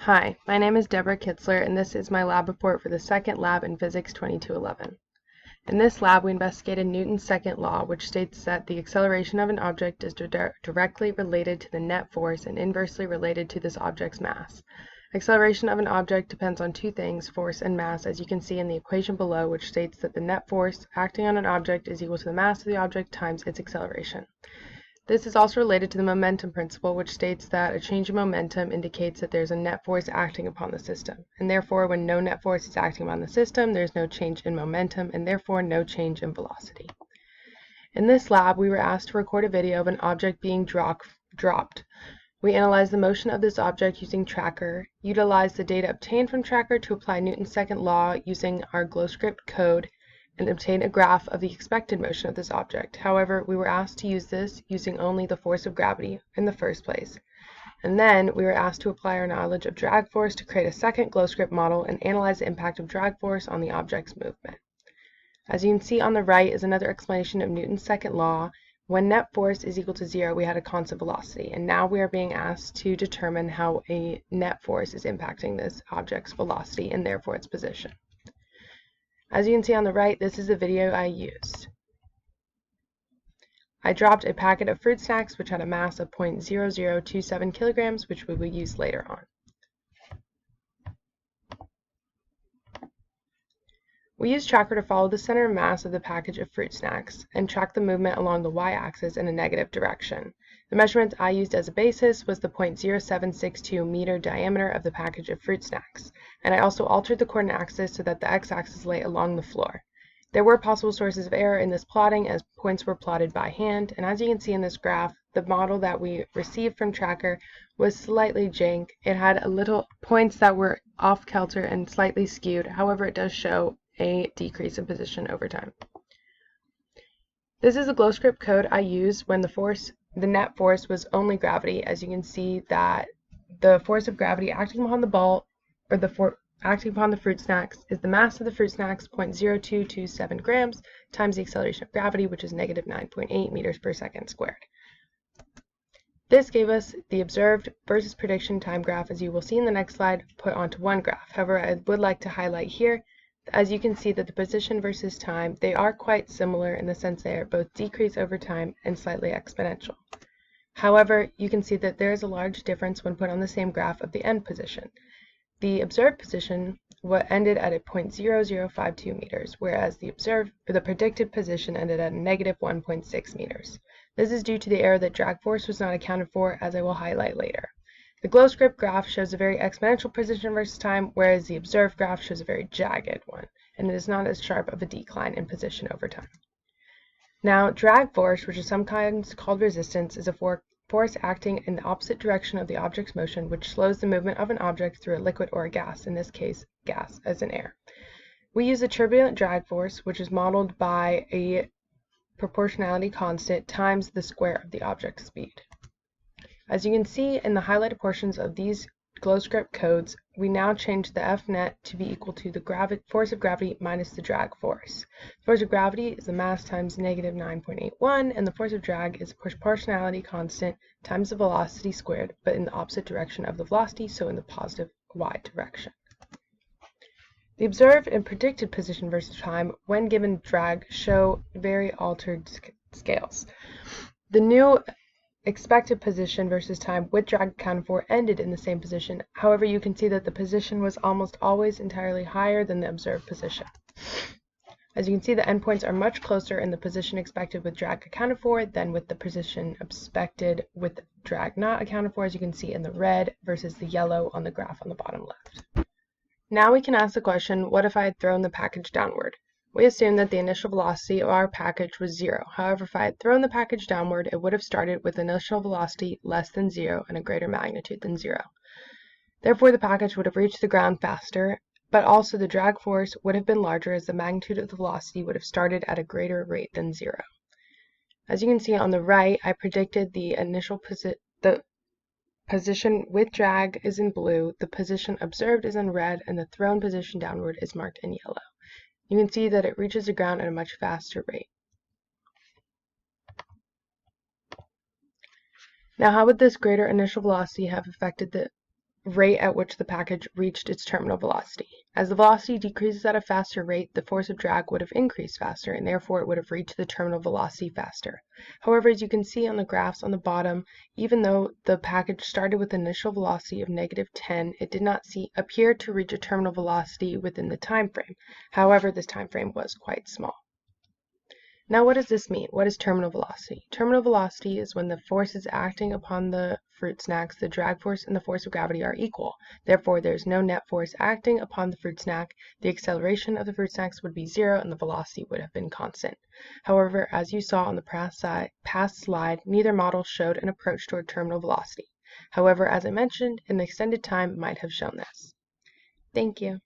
Hi, my name is Deborah Kitzler, and this is my lab report for the second lab in Physics 2211. In this lab, we investigated Newton's second law, which states that the acceleration of an object is directly related to the net force and inversely related to this object's mass. Acceleration of an object depends on two things, force and mass, as you can see in the equation below, which states that the net force acting on an object is equal to the mass of the object times its acceleration. This is also related to the momentum principle, which states that a change in momentum indicates that there's a net force acting upon the system, and therefore when no net force is acting upon the system, there's no change in momentum, and therefore no change in velocity. In this lab, we were asked to record a video of an object being dropped. We analyzed the motion of this object using Tracker, utilized the data obtained from Tracker to apply Newton's second law using our GlowScript code, and obtain a graph of the expected motion of this object. However, we were asked to use this using only the force of gravity in the first place. And then we were asked to apply our knowledge of drag force to create a second GlowScript model and analyze the impact of drag force on the object's movement. As you can see on the right is another explanation of Newton's second law. When net force is equal to 0, we had a constant velocity, and now we are being asked to determine how a net force is impacting this object's velocity and therefore its position. As you can see on the right, this is the video I used. I dropped a packet of fruit snacks which had a mass of 0.0027 kilograms, which we will use later on. We used Tracker to follow the center of mass of the package of fruit snacks and track the movement along the y-axis in a negative direction. The measurements I used as a basis was the 0.0762 meter diameter of the package of fruit snacks, and I also altered the coordinate axis so that the x-axis lay along the floor. There were possible sources of error in this plotting as points were plotted by hand, and as you can see in this graph, the model that we received from Tracker was slightly jank. It had a little points that were off-kilter and slightly skewed. However, it does show a decrease in position over time. This is the GlowScript code I used when the net force was only gravity. As you can see that the force of gravity acting upon the ball, or acting upon the fruit snacks, is the mass of the fruit snacks, 0.0227 grams, times the acceleration of gravity, which is negative 9.8 meters per second squared. This gave us the observed versus prediction time graph, as you will see in the next slide, put onto one graph. However, I would like to highlight here, as you can see that the position versus time, they are quite similar in the sense they are both decrease over time and slightly exponential. However, you can see that there is a large difference when put on the same graph of the end position. The observed position ended at a 0.0052 meters, whereas the predicted position ended at a negative 1.6 meters. This is due to the error that drag force was not accounted for, as I will highlight later. The GlowScript graph shows a very exponential position versus time, whereas the observed graph shows a very jagged one, and it is not as sharp of a decline in position over time. Now, drag force, which is sometimes called resistance, is a force acting in the opposite direction of the object's motion, which slows the movement of an object through a liquid or a gas, in this case, gas, as in air. We use a turbulent drag force, which is modeled by a proportionality constant times the square of the object's speed. As you can see in the highlighted portions of these GlowScript codes, we now change the F net to be equal to the force of gravity minus the drag force. The force of gravity is the mass times negative 9.81, and the force of drag is a proportionality constant times the velocity squared, but in the opposite direction of the velocity, so in the positive y direction. The observed and predicted position versus time, when given drag, show very altered scales. The new expected position versus time with drag accounted for ended in the same position. However, you can see that the position was almost always entirely higher than the observed position. As you can see, the endpoints are much closer in the position expected with drag accounted for than with the position expected with drag not accounted for, as you can see in the red versus the yellow on the graph on the bottom left. Now we can ask the question, what if I had thrown the package downward? We assume that the initial velocity of our package was 0. However, if I had thrown the package downward, it would have started with initial velocity less than 0 and a greater magnitude than 0. Therefore, the package would have reached the ground faster, but also the drag force would have been larger as the magnitude of the velocity would have started at a greater rate than 0. As you can see on the right, I predicted the initial position with drag is in blue, the position observed is in red, and the thrown position downward is marked in yellow. You can see that it reaches the ground at a much faster rate. Now, how would this greater initial velocity have affected the rate at which the package reached its terminal velocity. As the velocity decreases at a faster rate, the force of drag would have increased faster, and therefore it would have reached the terminal velocity faster. However, as you can see on the graphs on the bottom, even though the package started with an initial velocity of -10, it did not appear to reach a terminal velocity within the time frame. However, this time frame was quite small. Now, what does this mean? What is terminal velocity? Terminal velocity is when the forces acting upon the fruit snacks, the drag force and the force of gravity, are equal. Therefore, there is no net force acting upon the fruit snack. The acceleration of the fruit snacks would be 0 and the velocity would have been constant. However, as you saw on the past slide, neither model showed an approach toward terminal velocity. However, as I mentioned, an extended time might have shown this. Thank you.